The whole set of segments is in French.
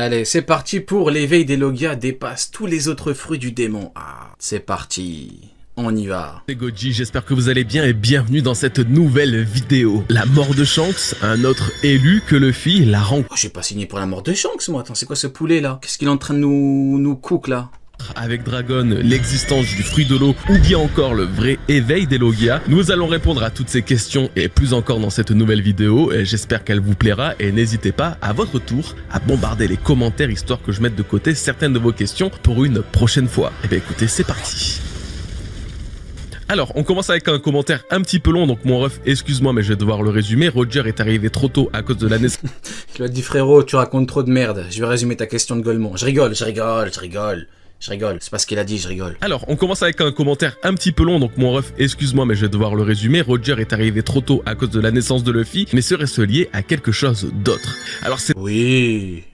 Allez, c'est parti pour l'éveil des Logia dépasse tous les autres fruits du démon. Ah, c'est parti. On y va. C'est Goji, j'espère que vous allez bien et bienvenue dans cette nouvelle vidéo. La mort de Shanks, un autre élu que Luffy la rend. Oh, j'ai pas signé pour la mort de Shanks, moi. Attends, c'est quoi ce poulet là? Qu'est-ce qu'il est en train de nous cook là? Avec Dragon, l'existence du fruit de l'eau ou bien encore le vrai éveil des Logia. Nous allons répondre à toutes ces questions et plus encore dans cette nouvelle vidéo. J'espère qu'elle vous plaira et n'hésitez pas à votre tour à bombarder les commentaires histoire que je mette de côté certaines de vos questions pour une prochaine fois. Et bien écoutez, c'est parti. Alors, on commence avec un commentaire un petit peu long, donc mon ref, excuse-moi, mais je vais devoir le résumer. Roger est arrivé trop tôt à cause de la naissance. Je lui ai dit, frérot, tu racontes trop de merde. Je vais résumer ta question de Golemont. Je rigole. C'est pas ce qu'il a dit, je rigole. Alors, on commence avec un commentaire un petit peu long, donc mon ref, excuse-moi, mais je vais devoir le résumer. Roger est arrivé trop tôt à cause de la naissance de Luffy, mais serait-ce lié à quelque chose d'autre? Alors c'est Oui.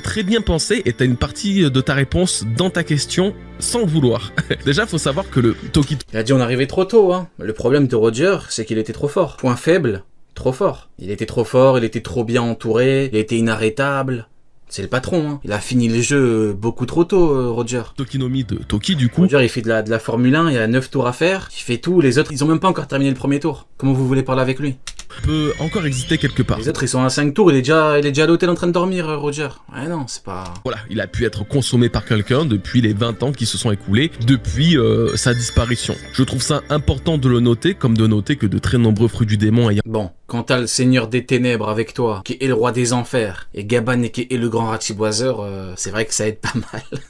très bien pensé et t'as une partie de ta réponse dans ta question sans le vouloir. Déjà, faut savoir que le Toki... Il a dit on arrivait trop tôt, hein. Le problème de Roger, c'est qu'il était trop fort. Point faible, trop fort. Il était trop fort, il était trop bien entouré, il était inarrêtable. C'est le patron, hein. Il a fini le jeu beaucoup trop tôt, Roger. Tokinomi de Toki, du coup. Roger, il fait de la Formule 1, il a 9 tours à faire. Il fait tout, les autres, ils ont même pas encore terminé le premier tour. Comment vous voulez parler avec lui? Peut encore exister quelque part. Les autres, ils sont à 5 tours, il est déjà à l'hôtel en train de dormir, Roger. Ouais, non, c'est pas... Voilà, il a pu être consommé par quelqu'un depuis les 20 ans qui se sont écoulés, depuis sa disparition. Je trouve ça important de le noter, comme de noter que de très nombreux fruits du démon ayant... Bon, quand t'as le Seigneur des Ténèbres avec toi, qui est le roi des enfers, et Gaban qui est le grand ratiboiseur, c'est vrai que ça aide pas mal.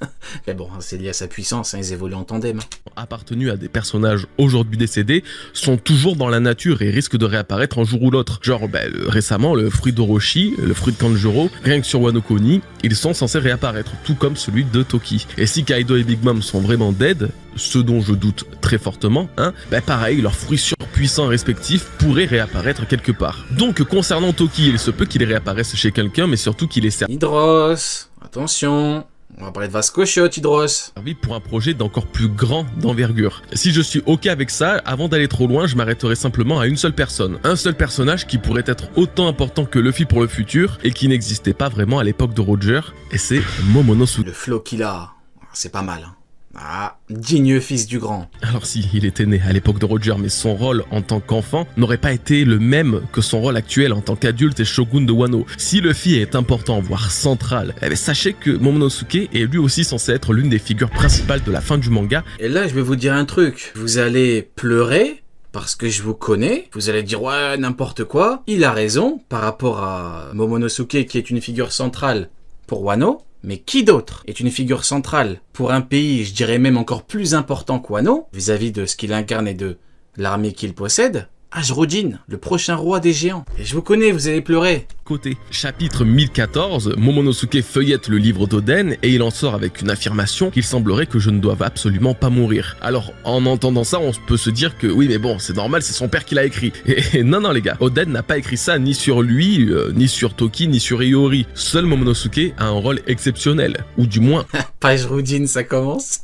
Mais bon, c'est lié à sa puissance, hein, ils évoluent en tandem. Appartenus à des personnages aujourd'hui décédés, sont toujours dans la nature et risquent de réapparaître un jour ou l'autre. Genre, récemment, le fruit d'Orochi, le fruit de Kanjuro, rien que sur Wano Kuni, ils sont censés réapparaître, tout comme celui de Toki. Et si Kaido et Big Mom sont vraiment dead, ce dont je doute très fortement, hein, pareil, leurs fruits surpuissants respectifs pourraient réapparaître quelque part. Donc, concernant Toki, il se peut qu'il réapparaisse chez quelqu'un, mais surtout qu'il est Hydros, attention, on va parler de Vasco Shot, Hydros. servi pour un projet d'encore plus grand d'envergure. Si je suis ok avec ça, avant d'aller trop loin, je m'arrêterai simplement à une seule personne. Un seul personnage qui pourrait être autant important que Luffy pour le futur, et qui n'existait pas vraiment à l'époque de Roger, et c'est Momonosuke. Le flow qu'il a, c'est pas mal, hein. Ah, digne fils du grand. Alors si, il était né à l'époque de Roger, mais son rôle en tant qu'enfant n'aurait pas été le même que son rôle actuel en tant qu'adulte et shogun de Wano. Si Luffy est important, voire central, sachez que Momonosuke est lui aussi censé être l'une des figures principales de la fin du manga. Et là, je vais vous dire un truc. Vous allez pleurer parce que je vous connais. Vous allez dire, ouais, n'importe quoi. Il a raison par rapport à Momonosuke qui est une figure centrale pour Wano. Mais qui d'autre est une figure centrale pour un pays, je dirais même encore plus important que Wano, vis-à-vis de ce qu'il incarne et de l'armée qu'il possède? Ajroudin, le prochain roi des géants. Et je vous connais, vous allez pleurer. Côté chapitre 1014, Momonosuke feuillette le livre d'Oden et il en sort avec une affirmation qu'il semblerait que je ne doive absolument pas mourir. Alors, en entendant ça, on peut se dire que oui, mais bon, c'est normal, c'est son père qui l'a écrit. Et non, les gars, Oden n'a pas écrit ça ni sur lui, ni sur Toki, ni sur Iori. Seul Momonosuke a un rôle exceptionnel, ou du moins... Page routine, ça commence.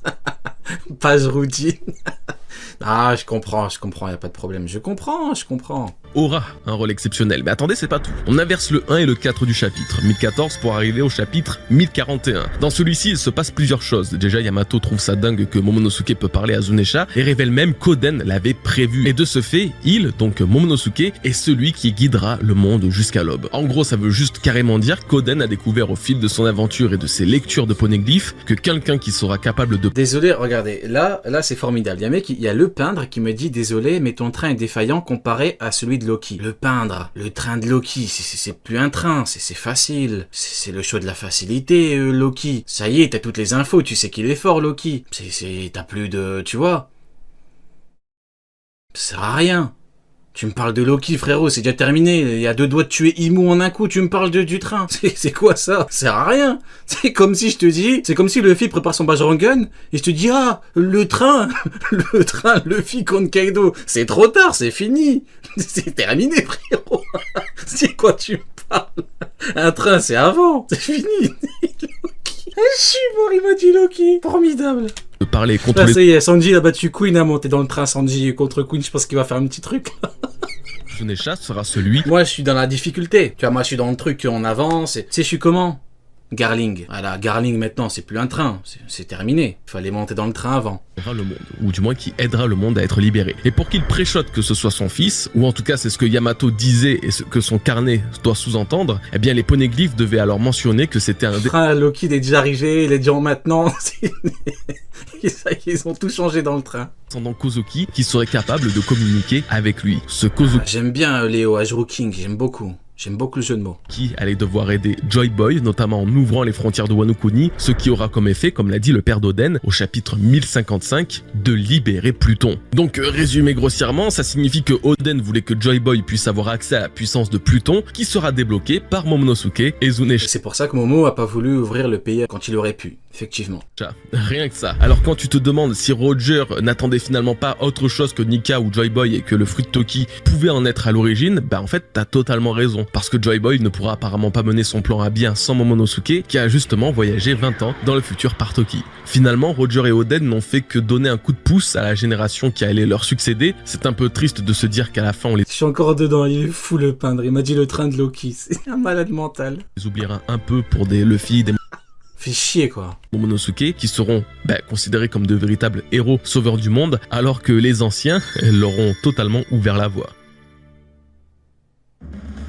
Page routine. Ah, je comprends, y a pas de problème. Je comprends. aura un rôle exceptionnel. Mais attendez, c'est pas tout. On inverse le 1 et le 4 du chapitre 1014 pour arriver au chapitre 1041. Dans celui-ci, il se passe plusieurs choses. Déjà, Yamato trouve ça dingue que Momonosuke peut parler à Zunesha et révèle même qu'Oden l'avait prévu. Et de ce fait, il, donc Momonosuke, est celui qui guidera le monde jusqu'à l'aube. En gros, ça veut juste carrément dire qu'Oden a découvert au fil de son aventure et de ses lectures de poneglyphes que quelqu'un qui sera capable de... Désolé, regardez, là c'est formidable. Il y a le peintre qui me dit désolé, mais ton train est défaillant comparé à celui de Loki. Le peindre, le train de Loki, c'est plus un train, c'est facile. C'est le show de la facilité, Loki. Ça y est, t'as toutes les infos, tu sais qu'il est fort, Loki. T'as plus de... tu vois. Ça sert à rien. Tu me parles de Loki, frérot, c'est déjà terminé. Il y a 2 doigts de tuer Imu en un coup, tu me parles du train. C'est quoi ça? Ça sert à rien. C'est comme si je te dis, c'est comme si Luffy prépare son Bajorangan et je te dis, ah, le train, Luffy contre Kaido. C'est trop tard, c'est fini. C'est terminé, frérot. C'est quoi tu me parles? Un train, c'est avant. C'est fini. Je suis mort, il m'a dit Loki. Formidable. De parler contre là, ça y est, Sanji a battu Queen à monter dans le train. Sanji contre Queen, je pense qu'il va faire un petit truc. Zunesha sera celui... Moi, je suis dans la difficulté. Tu vois, moi, je suis dans le truc, on avance. Tu sais, je suis comment? Garling. Voilà, Garling maintenant, c'est plus un train, c'est terminé. Il fallait monter dans le train avant. Le monde, ou du moins qui aidera le monde à être libéré. Et pour qu'il préchote que ce soit son fils, ou en tout cas c'est ce que Yamato disait et ce que son carnet doit sous-entendre, eh bien les poneglyphes devaient alors mentionner que c'était un... Loki il est déjà arrivé, il est déjà en maintenant. Ils ont tout changé dans le train. Descendant Kozuki qui serait capable de communiquer avec lui. Ce Kozuki... J'aime bien Léo Ajru King, j'aime beaucoup. J'aime beaucoup le jeu de mots. Qui allait devoir aider Joy Boy, notamment en ouvrant les frontières de Wano Kuni, ce qui aura comme effet, comme l'a dit le père d'Oden, au chapitre 1055, de libérer Pluton. Donc, résumé grossièrement, ça signifie que Oden voulait que Joy Boy puisse avoir accès à la puissance de Pluton, qui sera débloquée par Momonosuke et Zunesha. C'est pour ça que Momo a pas voulu ouvrir le pays quand il aurait pu, effectivement. Rien que ça. Alors quand tu te demandes si Roger n'attendait finalement pas autre chose que Nika ou Joy Boy et que le fruit de Toki pouvait en être à l'origine, bah en fait t'as totalement raison. Parce que Joy Boy ne pourra apparemment pas mener son plan à bien sans Momonosuke, qui a justement voyagé 20 ans dans le futur par Toki. Finalement, Roger et Oden n'ont fait que donner un coup de pouce à la génération qui allait leur succéder. C'est un peu triste de se dire qu'à la fin on les... Je suis encore dedans, il est fou le peindre, il m'a dit le train de Loki, c'est un malade mental. Les oubliera un peu pour des Luffy, des... Fait chier quoi. Momonosuke qui seront considérés comme de véritables héros sauveurs du monde, alors que les anciens leur ont totalement ouvert la voie.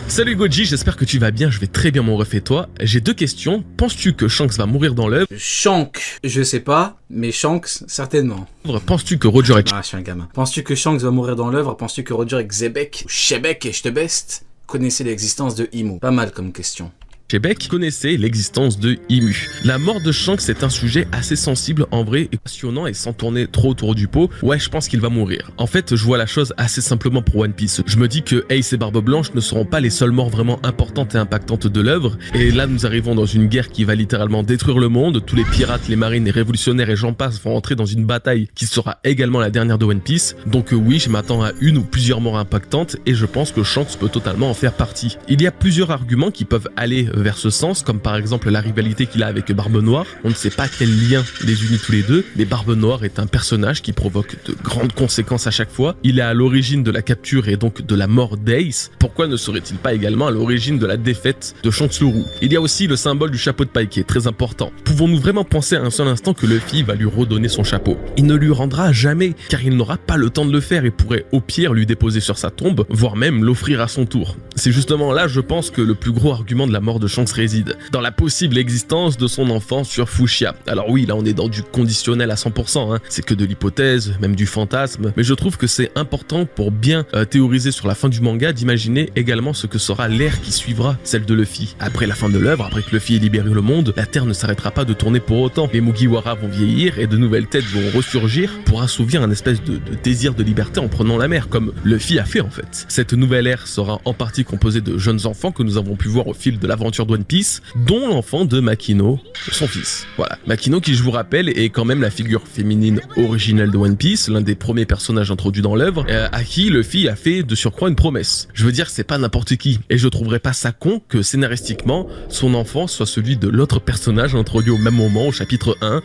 Salut Goji, j'espère que tu vas bien, je vais très bien mon ref et toi. J'ai deux questions, penses-tu que Shanks va mourir dans l'œuvre? Shanks, je sais pas, mais Shanks, certainement. Penses-tu que Roger et... Ah, je suis un gamin. Penses-tu que Shanks va mourir dans l'œuvre? Penses-tu que Roger et Xebec, ou Shebek et Shtebest, connaissaient l'existence de Imu? Pas mal comme question. Shebek connaissait l'existence de Imu. La mort de Shanks est un sujet assez sensible en vrai et passionnant et sans tourner trop autour du pot. Ouais, je pense qu'il va mourir. En fait, je vois la chose assez simplement pour One Piece. Je me dis que Ace et Barbe Blanche ne seront pas les seules morts vraiment importantes et impactantes de l'œuvre. Et là, nous arrivons dans une guerre qui va littéralement détruire le monde. Tous les pirates, les marines, les révolutionnaires et j'en passe vont entrer dans une bataille qui sera également la dernière de One Piece. Donc oui, je m'attends à une ou plusieurs morts impactantes et je pense que Shanks peut totalement en faire partie. Il y a plusieurs arguments qui peuvent aller vers ce sens, comme par exemple la rivalité qu'il a avec Barbe Noire. On ne sait pas quel lien les unit tous les deux, mais Barbe Noire est un personnage qui provoque de grandes conséquences à chaque fois. Il est à l'origine de la capture et donc de la mort d'Ace. Pourquoi ne serait-il pas également à l'origine de la défaite de Shanks le Roux? Il y a aussi le symbole du chapeau de paille qui est très important. Pouvons-nous vraiment penser à un seul instant que Luffy va lui redonner son chapeau? Il ne lui rendra jamais, car il n'aura pas le temps de le faire et pourrait au pire lui déposer sur sa tombe, voire même l'offrir à son tour. C'est justement là, je pense, que le plus gros argument de la mort de Shanks réside, dans la possible existence de son enfant sur Fushia. Alors oui, là on est dans du conditionnel à 100%, hein. C'est que de l'hypothèse, même du fantasme, mais je trouve que c'est important pour bien théoriser sur la fin du manga d'imaginer également ce que sera l'ère qui suivra celle de Luffy. Après la fin de l'œuvre, après que Luffy ait libéré le monde, la Terre ne s'arrêtera pas de tourner pour autant. Les Mugiwara vont vieillir et de nouvelles têtes vont ressurgir pour assouvir un espèce de désir de liberté en prenant la mer, comme Luffy a fait en fait. Cette nouvelle ère sera en partie composée de jeunes enfants que nous avons pu voir au fil de l'aventure de One Piece, dont l'enfant de Makino, son fils. Voilà, Makino qui, je vous rappelle, est quand même la figure féminine originelle de One Piece, l'un des premiers personnages introduits dans l'œuvre, à qui Luffy a fait de surcroît une promesse. Je veux dire, c'est pas n'importe qui, et je trouverais pas ça con que scénaristiquement, son enfant soit celui de l'autre personnage introduit au même moment au chapitre 1,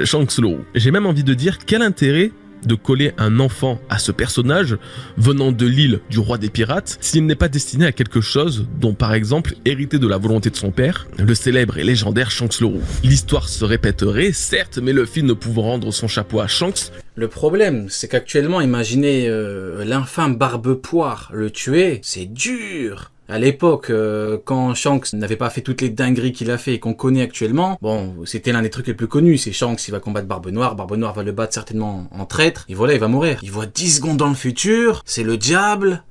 Shanks le Roux. J'ai même envie de dire, quel intérêt de coller un enfant à ce personnage venant de l'île du roi des pirates s'il n'est pas destiné à quelque chose dont par exemple hérité de la volonté de son père, le célèbre et légendaire Shanks le Roux. L'histoire se répéterait certes, mais Luffy ne pouvant rendre son chapeau à Shanks. Le problème, c'est qu'actuellement, imaginez l'infâme Barbe-Poire le tuer, c'est dur. À l'époque, quand Shanks n'avait pas fait toutes les dingueries qu'il a fait et qu'on connaît actuellement, bon, c'était l'un des trucs les plus connus, c'est Shanks, il va combattre Barbe Noire va le battre certainement en traître, et voilà, il va mourir. Il voit 10 secondes dans le futur, c'est le diable,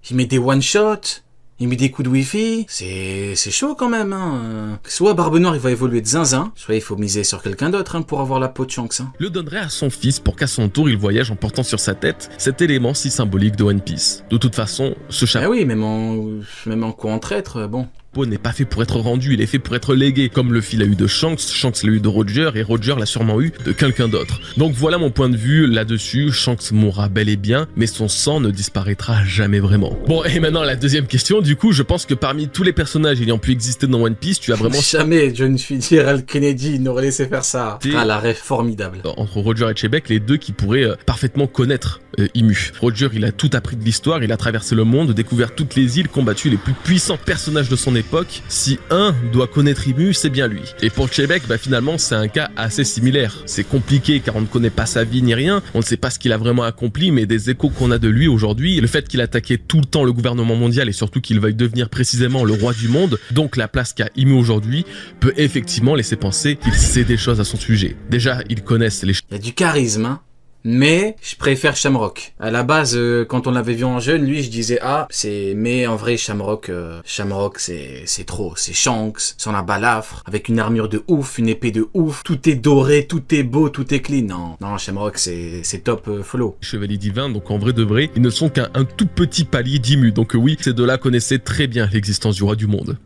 il met des one-shots, il met des coups de wifi, c'est chaud quand même, hein. Soit Barbe Noire il va évoluer de zinzin, soit il faut miser sur quelqu'un d'autre hein, pour avoir la peau de Shanks. Hein. Le donnerait à son fils pour qu'à son tour il voyage en portant sur sa tête cet élément si symbolique de One Piece. De toute façon, ce chapeau... Ah oui, même en coup en traître, bon... n'est pas fait pour être rendu, il est fait pour être légué. Comme Luffy l'a eu de Shanks, Shanks l'a eu de Roger, et Roger l'a sûrement eu de quelqu'un d'autre. Donc voilà mon point de vue là-dessus, Shanks mourra bel et bien, mais son sang ne disparaîtra jamais vraiment. Bon, et maintenant la deuxième question, du coup, je pense que parmi tous les personnages ayant pu exister dans One Piece, tu as vraiment... Jamais, je ne suis dit Al Kennedy n'aurait laissé faire ça. Ah, la rêve formidable. Entre Roger et Shebek, les deux qui pourraient parfaitement connaître Imu. Roger, il a tout appris de l'histoire, il a traversé le monde, découvert toutes les îles, combattu les plus puissants personnages de son époque, si un doit connaître Imu, c'est bien lui. Et pour Chebek, finalement, c'est un cas assez similaire. C'est compliqué car on ne connaît pas sa vie ni rien, on ne sait pas ce qu'il a vraiment accompli, mais des échos qu'on a de lui aujourd'hui, le fait qu'il attaquait tout le temps le gouvernement mondial et surtout qu'il veuille devenir précisément le roi du monde, donc la place qu'a Imu aujourd'hui, peut effectivement laisser penser qu'il sait des choses à son sujet. Déjà, ils connaissent les... Il y a du charisme, hein. Mais je préfère Shamrock. À la base, quand on l'avait vu en jeune, lui, je disais mais en vrai Shamrock, c'est trop. C'est Shanks, sans la balafre, avec une armure de ouf, une épée de ouf, tout est doré, tout est beau, tout est clean. Non, Shamrock c'est top follow. Chevaliers divins, donc en vrai de vrai, ils ne sont qu'un tout petit palier d'Imu. Donc oui, ces deux-là connaissaient très bien l'existence du roi du monde.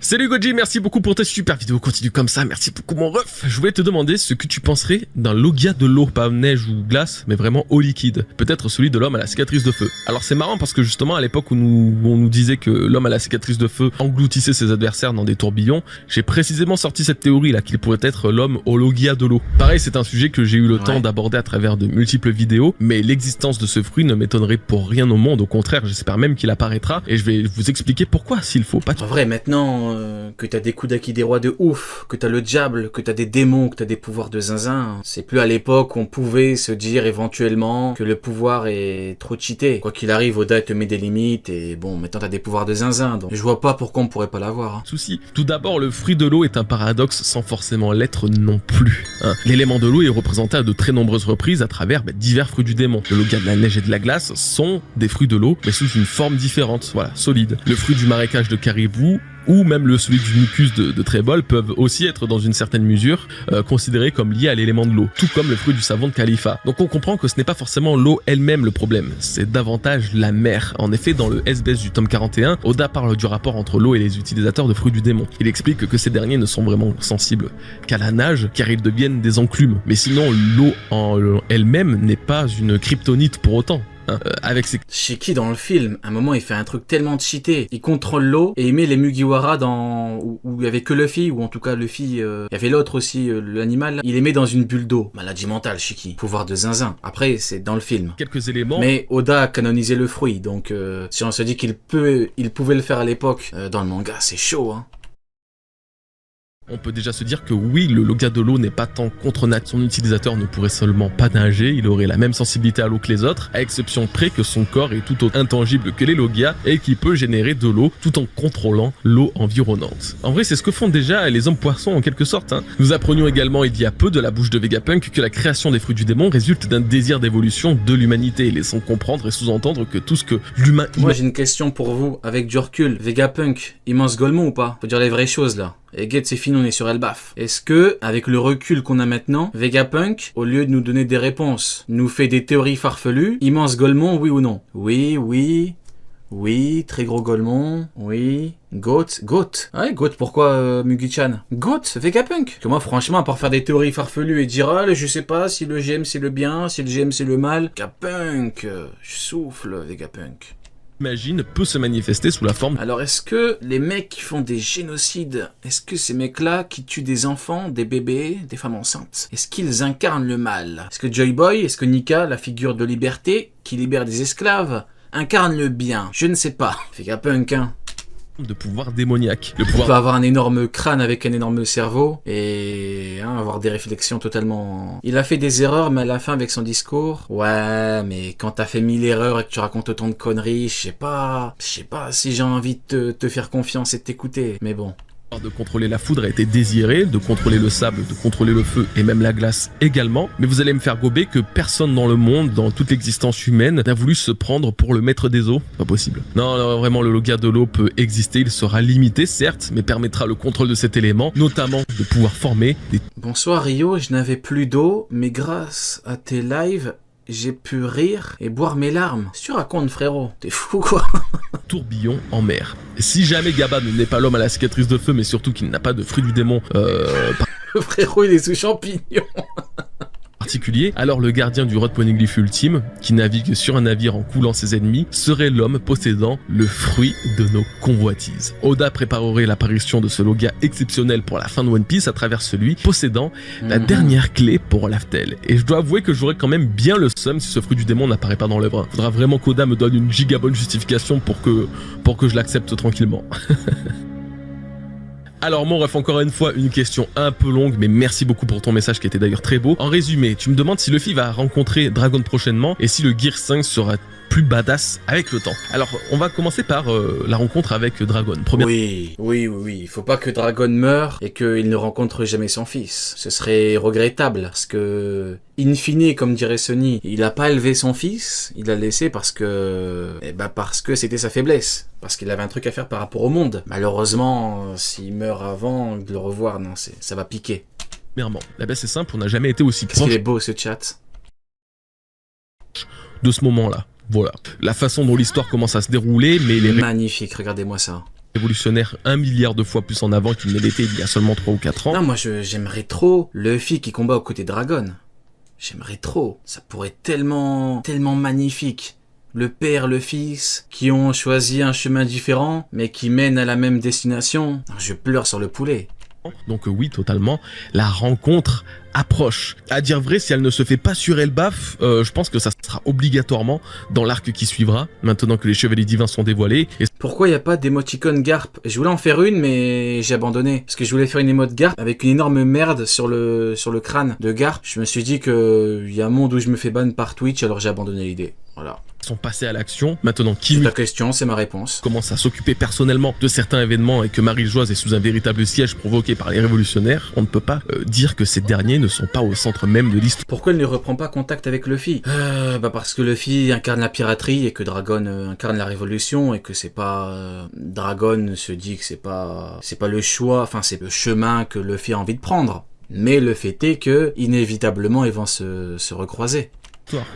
Salut Goji, merci beaucoup pour tes super vidéos, continue comme ça, merci beaucoup mon ref. Je voulais te demander ce que tu penserais d'un Logia de l'eau, pas neige ou glace, mais vraiment eau liquide. Peut-être celui de l'homme à la cicatrice de feu. Alors c'est marrant parce que justement à l'époque où on nous disait que l'homme à la cicatrice de feu engloutissait ses adversaires dans des tourbillons, j'ai précisément sorti cette théorie là qu'il pourrait être l'homme au Logia de l'eau. Pareil, c'est un sujet que j'ai eu le temps d'aborder à travers de multiples vidéos, mais l'existence de ce fruit ne m'étonnerait pour rien au monde, au contraire, j'espère même qu'il apparaîtra et je vais vous expliquer pourquoi s'il faut. Pas en vrai, maintenant que t'as des coups d'acquis des rois de ouf, que t'as le diable, que t'as des démons, que t'as des pouvoirs de zinzin, c'est plus à l'époque où on pouvait se dire éventuellement que le pouvoir est trop cheaté. Quoi qu'il arrive, Oda te met des limites et bon, maintenant t'as des pouvoirs de zinzin, donc je vois pas pourquoi on pourrait pas l'avoir. Hein. Souci. Tout d'abord, le fruit de l'eau est un paradoxe sans forcément l'être non plus. Hein. L'élément de l'eau est représenté à de très nombreuses reprises à travers divers fruits du démon. Le Logia de la neige et de la glace sont des fruits de l'eau, mais sous une forme différente, voilà, solide. Le fruit du marécage de Caribou ou même celui du mucus de Trébol peuvent aussi être dans une certaine mesure considérés comme liés à l'élément de l'eau, tout comme le fruit du savon de Khalifa. Donc on comprend que ce n'est pas forcément l'eau elle-même le problème, c'est davantage la mer. En effet, dans le SBS du tome 41, Oda parle du rapport entre l'eau et les utilisateurs de fruits du démon. Il explique que ces derniers ne sont vraiment sensibles qu'à la nage, car ils deviennent des enclumes. Mais sinon, l'eau en elle-même n'est pas une kryptonite pour autant. Avec ses... Shiki dans le film, à un moment il fait un truc tellement cheaté, il contrôle l'eau et il met les Mugiwara où il y avait que Luffy, ou en tout cas Luffy, il y avait l'autre aussi, l'animal, il les met dans une bulle d'eau. Maladie mentale Shiki, pouvoir de zinzin. Après c'est dans le film. Quelques éléments. Mais Oda a canonisé le fruit, donc si on se dit qu'il pouvait le faire à l'époque, dans le manga c'est chaud hein. On peut déjà se dire que oui, le Logia de l'eau n'est pas tant contre nature. Son utilisateur ne pourrait seulement pas nager, il aurait la même sensibilité à l'eau que les autres, à exception près que son corps est tout autant intangible que les Logia et qui peut générer de l'eau tout en contrôlant l'eau environnante. En vrai, c'est ce que font déjà les hommes poissons en quelque sorte. Hein. Nous apprenions également il y a peu de la bouche de Vegapunk que la création des fruits du démon résulte d'un désir d'évolution de l'humanité, laissant comprendre et sous-entendre que tout ce que l'humain... Moi j'ai une question pour vous, avec du recul, Vegapunk, immense Golemon ou pas? Faut dire les vraies choses là. Et Get, c'est fini, on est sur Elbaf. Est-ce que, avec le recul qu'on a maintenant, Vegapunk, au lieu de nous donner des réponses, nous fait des théories farfelues, immense Golemon, oui ou non? Oui, très gros Golemon, oui. Goat. Ouais, Goat, pourquoi Mugi-chan? Goat, Vegapunk. Que moi, franchement, à part faire des théories farfelues et dire, je sais pas si le GM c'est le bien, si le GM c'est le mal. Vegapunk, je souffle, Vegapunk. Imagine peut se manifester sous la forme... Alors est-ce que les mecs qui font des génocides, est-ce que ces mecs-là qui tuent des enfants, des bébés, des femmes enceintes, est-ce qu'ils incarnent le mal? Est-ce que Joy Boy, est-ce que Nika, la figure de liberté, qui libère des esclaves, incarne le bien? Je ne sais pas. Vegapunk, hein. De pouvoir démoniaque. Il peut avoir un énorme crâne avec un énorme cerveau et avoir des réflexions totalement... Il a fait des erreurs, mais à la fin avec son discours... Ouais, mais quand t'as fait 1000 erreurs et que tu racontes autant de conneries, je sais pas si j'ai envie de te faire confiance et de t'écouter, mais bon... De contrôler la foudre a été désiré, de contrôler le sable, de contrôler le feu et même la glace également. Mais vous allez me faire gober que personne dans le monde, dans toute l'existence humaine, n'a voulu se prendre pour le maître des eaux. Pas possible. Non, vraiment le Logia de l'eau peut exister, il sera limité certes, mais permettra le contrôle de cet élément, notamment de pouvoir former des... Bonsoir Rio, je n'avais plus d'eau, mais grâce à tes lives... j'ai pu rire et boire mes larmes. Si tu racontes, frérot, t'es fou quoi. Tourbillon en mer. Si jamais Gaba n'est pas l'homme à la cicatrice de feu, mais surtout qu'il n'a pas de fruit du démon... Le frérot, il est sous champignons. particulier, alors le gardien du Rod Poneglyph ultime, qui navigue sur un navire en coulant ses ennemis, serait l'homme possédant le fruit de nos convoitises. Oda préparerait l'apparition de ce Logia exceptionnel pour la fin de One Piece à travers celui possédant la dernière clé pour Laftel. Et je dois avouer que j'aurais quand même bien le seum si ce fruit du démon n'apparaît pas dans l'œuvre. Faudra vraiment qu'Oda me donne une giga bonne justification pour que je l'accepte tranquillement. Alors mon ref, encore une fois, une question un peu longue, mais merci beaucoup pour ton message qui était d'ailleurs très beau. En résumé, tu me demandes si Luffy va rencontrer Dragon prochainement et si le Gear 5 sera plus badass avec le temps. Alors, on va commencer par la rencontre avec Dragon. Oui. Il faut pas que Dragon meure et qu'il ne rencontre jamais son fils. Ce serait regrettable parce que, in fine, comme dirait Sonny, il a pas élevé son fils, il l'a laissé parce que c'était sa faiblesse. Parce qu'il avait un truc à faire par rapport au monde. Malheureusement, s'il meurt avant de le revoir, non, ça va piquer. Premièrement, la baisse est simple, on n'a jamais été aussi Qu'est-ce qu'il proche est beau ce chat. de ce moment-là. Voilà. La façon dont l'histoire commence à se dérouler, mais les Magnifique, regardez-moi ça. révolutionnaires 1 milliard de fois plus en avant qu'il ne l'était il y a seulement 3 ou 4 ans. Non, moi j'aimerais trop Luffy qui combat aux côtés de Dragon. J'aimerais trop. Ça pourrait être tellement magnifique. Le père, le fils, qui ont choisi un chemin différent, mais qui mènent à la même destination. Je pleure sur le poulet. Donc oui, totalement. La rencontre approche. À dire vrai, si elle ne se fait pas sur Elbaf, je pense que ça sera obligatoirement dans l'arc qui suivra, maintenant que les Chevaliers Divins sont dévoilés. Et Pourquoi il n'y a pas d'émoticône Garp? Je voulais en faire une, mais j'ai abandonné. Parce que je voulais faire une émote Garp avec une énorme merde sur le crâne de Garp. Je me suis dit que il y a un monde où je me fais ban par Twitch, alors j'ai abandonné l'idée. Voilà. sont passés à l'action. Maintenant, C'est Kimi ta question, c'est ma réponse. commence à s'occuper personnellement de certains événements et que Marie-Joise est sous un véritable siège provoqué par les révolutionnaires, on ne peut pas dire que ces derniers ne sont pas au centre même de l'histoire. Pourquoi il ne reprend pas contact avec Luffy? Parce que Luffy incarne la piraterie et que Dragon incarne la révolution et que c'est pas... Dragon se dit que c'est pas le choix, enfin c'est le chemin que Luffy a envie de prendre. Mais le fait est que, inévitablement, ils vont se recroiser.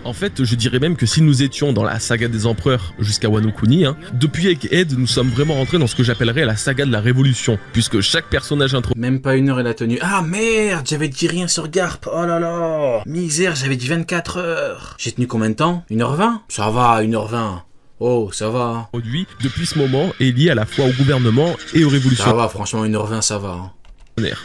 En fait, je dirais même que si nous étions dans la saga des empereurs jusqu'à Wano Kuni, depuis Egghead, nous sommes vraiment rentrés dans ce que j'appellerais la saga de la révolution, puisque chaque personnage introduit Même pas une heure elle a tenu. Ah merde, j'avais dit rien sur Garp. Oh là là. Misère, j'avais dit 24 heures. J'ai tenu combien de temps? 1h20? Ça va, 1h20. Oh, ça va. depuis ce moment est lié à la fois au gouvernement et aux Ça révolutionnaires. va, franchement, 1h20, ça va.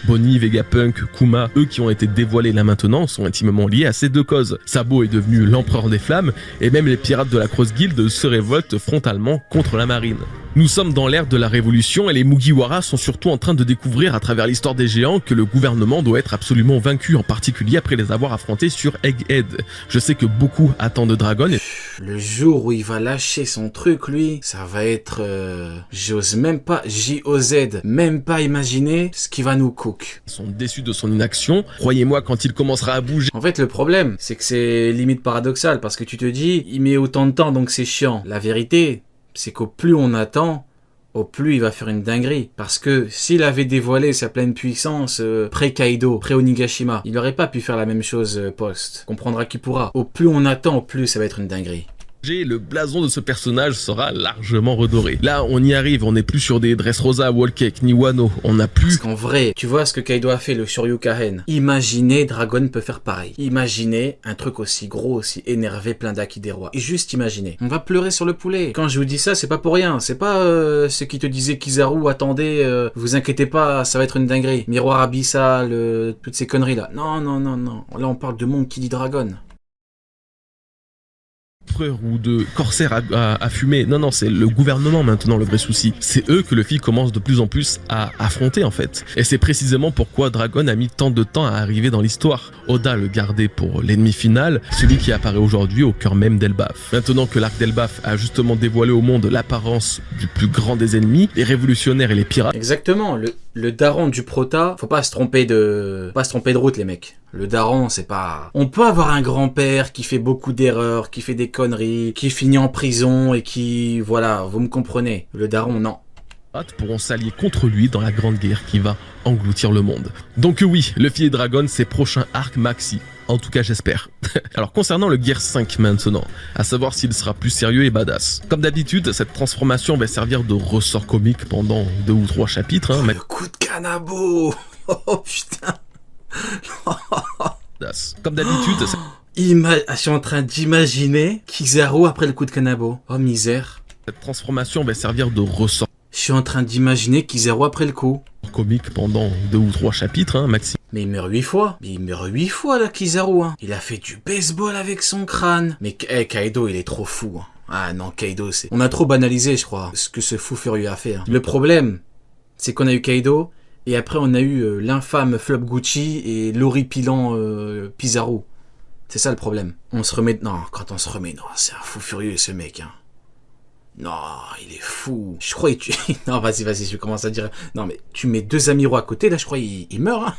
Bonnie, Vegapunk, Kuma, eux qui ont été dévoilés là maintenant, sont intimement liés à ces deux causes. Sabo est devenu l'empereur des flammes, et même les pirates de la Cross Guild se révoltent frontalement contre la marine. Nous sommes dans l'ère de la révolution et les Mugiwara sont surtout en train de découvrir à travers l'histoire des géants que le gouvernement doit être absolument vaincu, en particulier après les avoir affrontés sur Egghead. Je sais que beaucoup attendent Dragon et... Le jour où il va lâcher son truc, lui, ça va être... J'ose même pas, J-O-Z, même pas imaginer ce qui va nous cook. sont déçus de son inaction. Croyez-moi, quand il commencera à bouger... En fait, le problème, c'est que c'est limite paradoxal, parce que tu te dis, il met autant de temps, donc c'est chiant. La vérité, c'est qu'au plus on attend, au plus il va faire une dinguerie. Parce que s'il avait dévoilé sa pleine puissance pré-Kaido, pré-Onigashima, il aurait pas pu faire la même chose post. Comprendra qui pourra. Au plus on attend, au plus ça va être une dinguerie. Le blason de ce personnage sera largement redoré. Là, on y arrive, on n'est plus sur des Dressrosa, Wallcake, ni Wano. On n'a plus... Parce qu'en vrai, tu vois ce que Kaido a fait, le Shoryuken. Imaginez Dragon peut faire pareil. Imaginez un truc aussi gros, aussi énervé, plein d'Aki des rois. Et juste imaginez. On va pleurer sur le poulet. Quand je vous dis ça, c'est pas pour rien. C'est pas ceux qui te disaient Kizaru, attendez, vous inquiétez pas, ça va être une dinguerie. Miroir abyssal, toutes ces conneries là. Non. Là, on parle de monde qui dit Dragon. Ou de corsaires à fumer. Non, c'est le gouvernement maintenant le vrai souci. C'est eux que Luffy commence de plus en plus à affronter en fait. Et c'est précisément pourquoi Dragon a mis tant de temps à arriver dans l'histoire. Oda le gardait pour l'ennemi final, celui qui apparaît aujourd'hui au cœur même d'Elbaf. Maintenant que l'arc d'Elbaf a justement dévoilé au monde l'apparence du plus grand des ennemis, les révolutionnaires et les pirates. Exactement, le daron du prota, faut pas se tromper de route les mecs. Le daron, c'est pas... On peut avoir un grand-père qui fait beaucoup d'erreurs, qui fait des conneries, qui finit en prison et qui... Voilà, vous me comprenez. Le daron, non. Pourront s'allier contre lui dans la grande guerre qui va engloutir le monde. Donc oui, Luffy et Dragon, c'est prochain arc maxi. En tout cas, j'espère. Alors, concernant le Gear 5 maintenant, à savoir s'il sera plus sérieux et badass. Comme d'habitude, cette transformation va servir de ressort comique pendant 2 ou 3 chapitres. Le coup de Kanabo. Oh putain. Comme d'habitude, je suis en train d'imaginer Kizaru après le coup de Kanabo. Oh misère. Cette transformation va servir de ressort. Je suis en train d'imaginer Kizaru après le coup. Comique pendant 2 ou 3 chapitres, maximum. Mais il meurt 8 fois. Mais il meurt 8 fois là, Kizaru. Il a fait du baseball avec son crâne. Mais Kaido, il est trop fou. Ah non, Kaido, c'est... On a trop banalisé, je crois, ce que ce fou furieux a fait. Le problème, c'est qu'on a eu Kaido, Et après, on a eu l'infâme Flop Gucci et l'horripilant Pizarro. C'est ça le problème. On se remet... Non, quand on se remet... Non, c'est un fou furieux, ce mec. Hein. Non, il est fou. Je crois que tu... Non, vas-y, je commence à dire... Non, mais tu mets 2 Amiro à côté, là, je crois qu'il meurt. Hein.